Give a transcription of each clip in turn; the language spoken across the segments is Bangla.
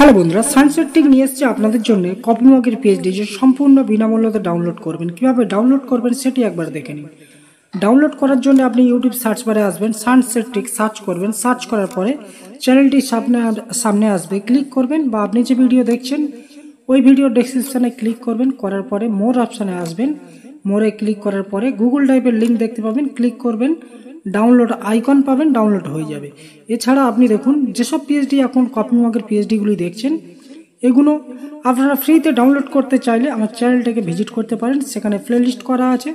হ্যালো বন্ধুরা, সানসেট টেক নিয়ে এসেছে আপনাদের জন্য কপিমগের পিএইচডি যে সম্পূর্ণ বিনামূল্যে ডাউনলোড করবেন। কিভাবে ডাউনলোড করবেন সেটি একবার দেখে নিন। ডাউনলোড করার জন্য আপনি ইউটিউব সার্চ বারে আসবেন, সানসেট টেক সার্চ করবেন। সার্চ করার পরে চ্যানেলটি সামনে আসবে, ক্লিক করবেন বা আপনি যে ভিডিও দেখছেন ওই ভিডিও ডেসক্রিপশনে ক্লিক করবেন। করার পরে মোর অপশানে আসবেন, মোরে ক্লিক করার পরে গুগল ড্রাইভের লিঙ্ক দেখতে পাবেন, ক্লিক করবেন, ডাউনলোড আইকন পাবেন, ডাউনলোড হয়ে যাবে। এছাড়া আপনি দেখুন যেসব পিএইচডি এখন কপিমগের পিএইচডিগুলি দেখছেন এগুলো আপনারা ফ্রিতে ডাউনলোড করতে চাইলে আমার চ্যানেলটাকে ভিজিট করতে পারেন। সেখানে প্লেলিস্ট করা আছে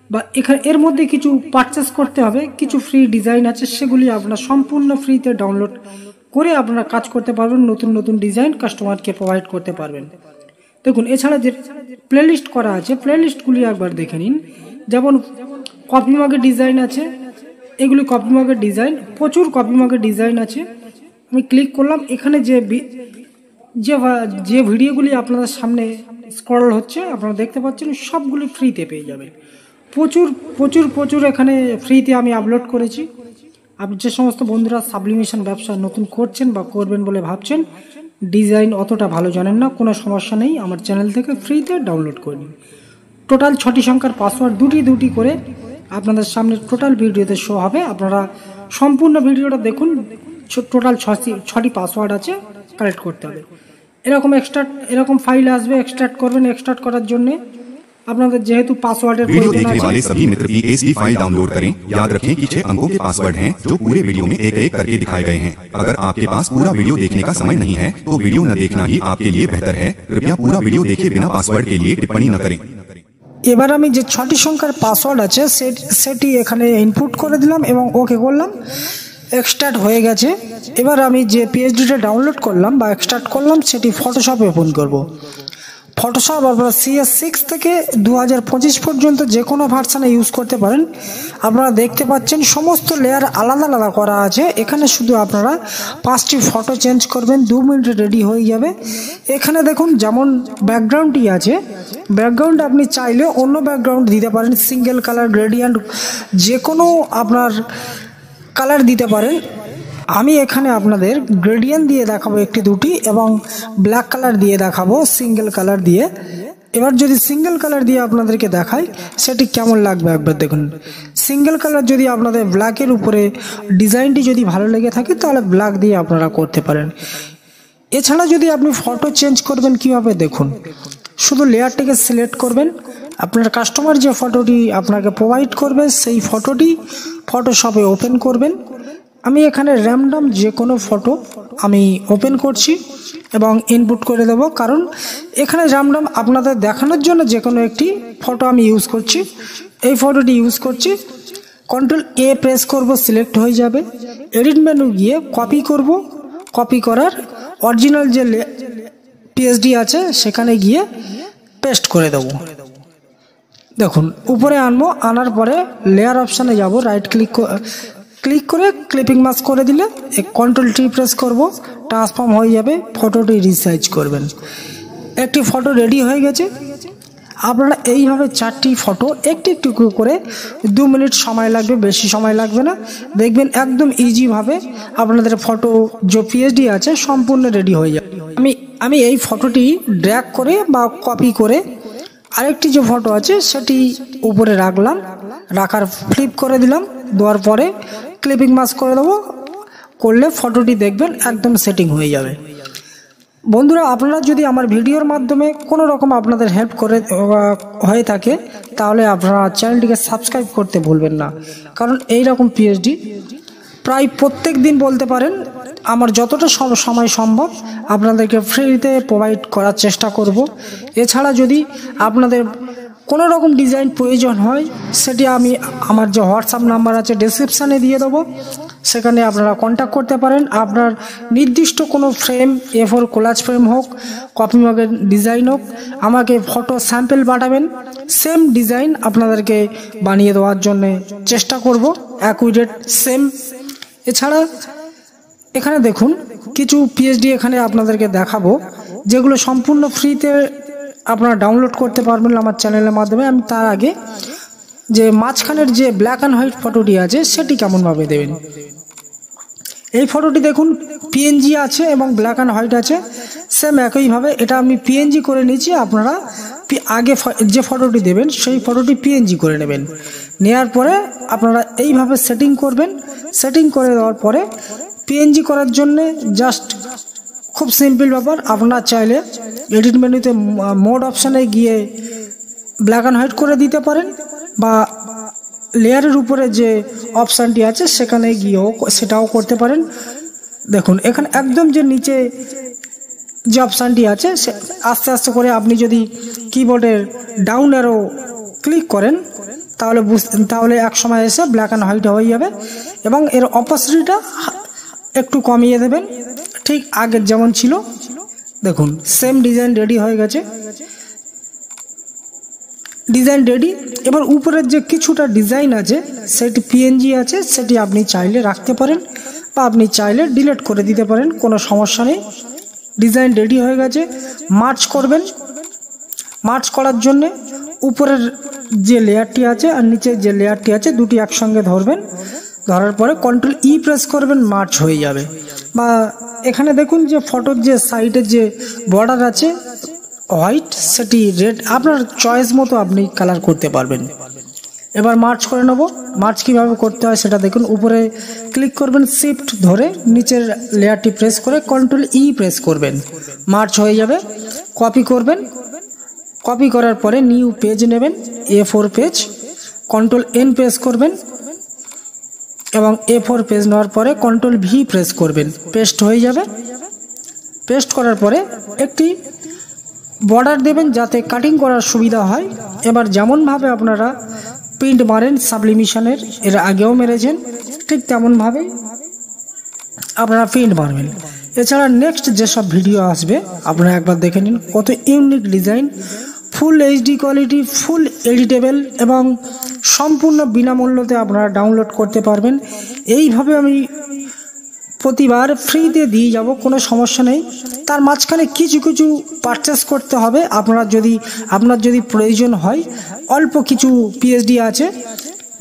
বা এখানে এর মধ্যে কিছু পারচেস করতে হবে, কিছু ফ্রি ডিজাইন আছে, সেগুলি আপনারা সম্পূর্ণ ফ্রিতে ডাউনলোড করে আপনারা কাজ করতে পারবেন, নতুন নতুন ডিজাইন কাস্টমারকে প্রোভাইড করতে পারবেন। দেখুন এছাড়া যে প্লেলিস্ট করা আছে প্লেলিস্টগুলি একবার দেখে নিন। যেমন কপিমগের ডিজাইন আছে, এগুলি কপিমগের ডিজাইন, প্রচুর কপিমগের ডিজাইন আছে। আমি ক্লিক করলাম, এখানে যে ভিডিওগুলি আপনাদের সামনে স্ক্রল হচ্ছে আপনারা দেখতে পাচ্ছেন সবগুলি ফ্রিতে পেয়ে যাবেন। প্রচুর প্রচুর প্রচুর এখানে ফ্রিতে আমি আপলোড করেছি। আপনি যে সমস্ত বন্ধুরা সাবলিমেশন ব্যবসা নতুন করছেন বা করবেন বলে ভাবছেন, ডিজাইন অতটা ভালো জানেন না, কোনো সমস্যা নেই, আমার চ্যানেল থেকে ফ্রিতে ডাউনলোড করে নিন। টোটাল 6টি সংখ্যার পাসওয়ার্ড দুটি করে আপনাদের সামনে টোটাল ভিডিওতে শো হবে। আপনারা সম্পূর্ণ ভিডিওটা দেখুন। টোটাল 6টি পাসওয়ার্ড আছে, কালেক্ট করতে হবে। এরকম ফাইল আসবে, এক্সট্রাক্ট করবেন। এক্সট্রাক্ট করার জন্য আপনাদের যেহেতু পাসওয়ার্ডের वीडियो देखने वाले सभी मित्र PSD फाइल डाउनलोड करें। याद रखें कि 6 अंकों के पासवर्ड हैं जो पूरे वीडियो में एक एक करके दिखाए गए हैं। अगर आपके पास पूरा वीडियो देखने का समय नहीं है तो वीडियो न देखना ही आपके लिए बेहतर है। कृपया पूरा वीडियो देखे बिना पासवर्ड के लिए टिप्पणी न करें। এবার আমি যে 6টি সংখ্যার পাসওয়ার্ড আছে সেটি এখানে ইনপুট করে দিলাম এবং ওকে করলাম। এক্সট্রাক্ট হয়ে গেছে। এবার আমি যে পিএইচডিটা ডাউনলোড করলাম বা এক্সট্রাক্ট করলাম সেটি ফটোশপে ওপেন করব। ফটোশপ আপনারা CS6 থেকে 2025 পর্যন্ত যে কোনো ভার্সানে ইউজ করতে পারেন। আপনারা দেখতে পাচ্ছেন সমস্ত লেয়ার আলাদা আলাদা করা আছে। এখানে শুধু আপনারা 5টি ফটো চেঞ্জ করবেন, 2 মিনিটে রেডি হয়ে যাবে। এখানে দেখুন যেমন ব্যাকগ্রাউন্ডটি আছে, ব্যাকগ্রাউন্ড আপনি চাইলে অন্য ব্যাকগ্রাউন্ড দিতে পারেন, সিঙ্গেল কালার, গ্রেডিয়েন্ট, যে কোনো আপনার কালার দিতে পারেন। আমি এখানে আপনাদের গ্রেডিয়েন্ট দিয়ে দেখাবো একটি দুটি এবং ব্ল্যাক কালার দিয়ে দেখাবো সিঙ্গেল কালার দিয়ে। এবার যদি সিঙ্গেল কালার দিয়ে আপনাদেরকে দেখাই সেটি কেমন লাগবে একবার দেখুন। সিঙ্গেল কালার যদি আপনাদের ব্ল্যাকের উপরে ডিজাইনটি যদি ভালো লেগে থাকে তাহলে ব্ল্যাক দিয়ে আপনারা করতে পারেন। এছাড়া যদি আপনি ফটো চেঞ্জ করবেন কিভাবে দেখুন, শুধু লেয়ারটিকে সিলেক্ট করবেন, আপনার কাস্টমার যে ফটোটি আপনাকে প্রোভাইড করবে সেই ফটোটি ফটোশপে ওপেন করবেন। আমি এখানে র্যান্ডম যে কোনো ফটো আমি ওপেন করছি এবং ইনপুট করে দেব, কারণ এখানে র্যান্ডম আপনাদের দেখানোর জন্য যে কোনো একটি ফটো আমি ইউজ করছি। এই ফটোটি ইউজ করছি, Ctrl+A প্রেস করব, সিলেক্ট হয়ে যাবে। এডিট মেনু গিয়ে কপি করব, কপি করার অরিজিনাল যে পিএইচডি আছে সেখানে গিয়ে পেস্ট করে দেব। দেখুন উপরে আনবো, আনার পরে লেয়ার অপশানে যাব, রাইট ক্লিক করে ক্লিপিং মাস্ক করে দিলে Ctrl+T প্রেস করব, ট্রান্সফর্ম হয়ে যাবে। ফটোটি রিসাইজ করবেন। একটি ফটো রেডি হয়ে গেছে। আপনারা এইভাবে 4টি ফটো একটু একটু করে 2 মিনিট সময় লাগবে, বেশি সময় লাগবে না। দেখবেন একদম ইজিভাবে আপনাদের ফটো যে পিএইচডি আছে সম্পূর্ণ রেডি হয়ে যাবে। আমি এই ফটোটি ড্র্যাগ করে বা কপি করে আরেকটি যে ফটো আছে সেটি উপরে রাখলাম, রাখার ফ্লিপ করে দিলাম, দেওয়ার পরে ক্লিপিং মাস্ক করে দেবো, করলে ফটোটি দেখবেন একদম সেটিং হয়ে যাবে। বন্ধুরা আপনারা যদি আমার ভিডিওর মাধ্যমে কোনো রকম আপনাদের হেল্প করে হয়ে থাকে তাহলে আপনারা চ্যানেলটিকে সাবস্ক্রাইব করতে ভুলবেন না, কারণ এই রকম পিএইচডি প্রায় প্রত্যেক দিন বলতে পারেন আমার যতটা সময় সম্ভব আপনাদেরকে ফ্রিতে প্রোভাইড করার চেষ্টা করব। এছাড়া যদি আপনাদের কোনো রকম ডিজাইন প্রয়োজন হয় সেটি আমি আমার যে হোয়াটসঅ্যাপ নাম্বার আছে ডেসক্রিপশানে দিয়ে দেবো, সেখানে আপনারা কন্ট্যাক্ট করতে পারেন। আপনার নির্দিষ্ট কোনো ফ্রেম, A4 কোলাজ ফ্রেম হোক, কপিমগের ডিজাইন হোক, আমাকে ফটো স্যাম্পল পাঠাবেন, সেম ডিজাইন আপনাদেরকে বানিয়ে দেওয়ার জন্য চেষ্টা করব, অ্যাকুরেট সেম। এছাড়া এখানে দেখুন কিছু পিএইচডি এখানে আপনাদেরকে দেখাবো যেগুলো সম্পূর্ণ ফ্রিতে আপনারা ডাউনলোড করতে পারবেন আমার চ্যানেলের মাধ্যমে। আমি তার আগে যে মাঝখানের যে ব্ল্যাক অ্যান্ড হোয়াইট ফটোটি আছে সেটি কেমনভাবে দেবেন এই ফটোটি দেখুন পিএনজি আছে এবং ব্ল্যাক অ্যান্ড হোয়াইট আছে, সেম একইভাবে এটা আমি পিএনজি করে নিয়েছি। আপনারা আগে যে ফটোটি দেবেন সেই ফটোটি পিএনজি করে নেবেন। নেওয়ার পরে আপনারা এইভাবে সেটিং করবেন। সেটিং করে দেওয়ার পরে পিএনজি করার জন্য জাস্ট খুব সিম্পল ব্যাপার, আপনারা চাইলে এডিট মেনুতে মোড অপশানে গিয়ে ব্ল্যাক অ্যান্ড হোয়াইট করে দিতে পারেন, বা লেয়ারের উপরে যে অপশানটি আছে সেখানে গিয়েও সেটাও করতে পারেন। দেখুন এখানে একদম যে নিচে যে অপশানটি আছে সে আস্তে আস্তে করে আপনি যদি কিবোর্ডের ডাউন অ্যারো ক্লিক করেন তাহলে এক সময় এসে ব্ল্যাক অ্যান্ড হোয়াইট হয়ে যাবে, এবং এর অপোসিটিটা একটু কমিয়ে দেবেন ঠিক আগের যেমন ছিল। দেখুন সেম ডিজাইন রেডি হয়ে গেছে, ডিজাইন রেডি। এবার উপরের যে কিছুটা ডিজাইন আছে সেটি পিএনজি আছে, সেটি আপনি চাইলে রাখতে পারেন বা আপনি চাইলে ডিলিট করে দিতে পারেন, কোনো সমস্যা নেই। ডিজাইন রেডি হয়ে গেছে। মার্চ করবেন। মার্চ করার জন্যে উপরের যে লেয়ারটি আছে আর নিচের যে লেয়ারটি আছে দুটি একসঙ্গে ধরবেন, ধরার পরে কন্ট্রোল ই প্রেস করবেন, মার্চ হয়ে যাবে। বা এখানে দেখুন যে ফটোর যে সাইডের যে বর্ডার আছে হোয়াইট, সেটি রেড, আপনার চয়েস মতো আপনি কালার করতে পারবেন। এবার মার্চ করে নেব। মার্চ কীভাবে করতে হয় সেটা দেখুন। উপরে ক্লিক করবেন, শিফট ধরে নিচের লেয়ারটি প্রেস করে কন্ট্রোল ই প্রেস করবেন, মার্চ হয়ে যাবে। কপি করবেন। কপি করার পরে নিউ পেজ নেবেন, A4 page, control N press করবেন এবং A4 পেজ নেওয়ার পরে কন্ট্রোল ভি প্রেস করবেন, পেস্ট হয়ে যাবে। পেস্ট করার পরে একটি বর্ডার দেবেন যাতে কাটিং করার সুবিধা হয়। এবার যেমনভাবে আপনারা প্রিন্ট মারেন সাবলিমিশনের, এর আগেও মেরেছেন, ঠিক তেমনভাবে আপনারা প্রিন্ট মারবেন। এছাড়া নেক্সট যেসব ভিডিও আসবে আপনারা একবার দেখে নিন, কত unique design, full HD quality, full editable এবং সম্পূর্ণ বিনামূল্যতে আপনারা ডাউনলোড করতে পারবেন। এইভাবে আমি প্রতিবার ফ্রিতে দিয়ে যাব, কোনো সমস্যা নেই। তার মাঝখানে কিছু কিছু পারচেস করতে হবে আপনার যদি প্রয়োজন হয়। অল্প কিছু পিএইচডি আছে,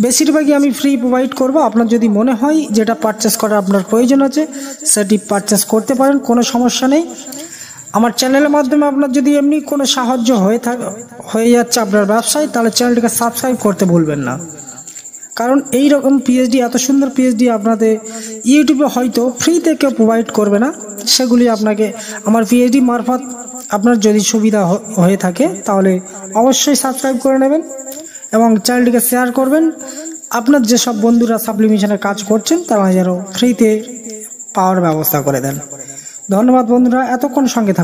বেশিরভাগই আমি ফ্রি প্রোভাইড করব। আপনার যদি মনে হয় যেটা পারচেস করার আপনার প্রয়োজন আছে সেটি পারচেস করতে পারেন, কোনো সমস্যা নেই। আমার চ্যানেলের মাধ্যমে আপনার যদি এমনি কোনো সাহায্য হয়ে যাচ্ছে আপনার ব্যবসায়, তাহলে চ্যানেলটিকে সাবস্ক্রাইব করতে ভুলবেন না। কারণ এই রকম পিএইচডি, এত সুন্দর পিএইচডি আপনাদের ইউটিউবে হয়তো ফ্রিতে কেউ প্রোভাইড করবে না, সেগুলি আপনাকে আমার পিএইচডি মারফত আপনার যদি সুবিধা হয়ে থাকে তাহলে অবশ্যই সাবস্ক্রাইব করে নেবেন এবং চ্যানেলটিকে শেয়ার করবেন। আপনার যেসব বন্ধুরা সাবলিমিশনের কাজ করছেন তারা যেন ফ্রিতে পাওয়ার ব্যবস্থা করে দেন। ধন্যবাদ বন্ধুরা, এতক্ষণ সঙ্গে থাকুন।